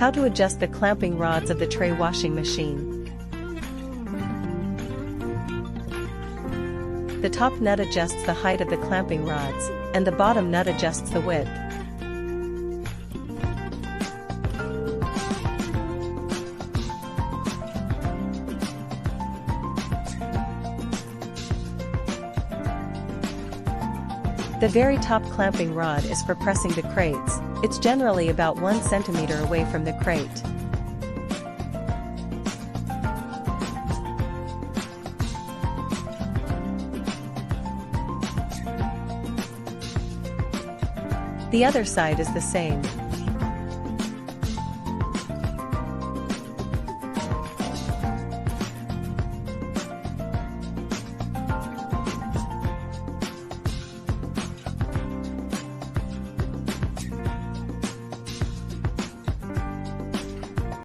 How to adjust the clamping rods of the tray washing machine. The top nut adjusts the height of the clamping rods, and the bottom nut adjusts the width. The very top clamping rod is for pressing the crates. It's generally about 1 centimeter away from the crate. The other side is the same.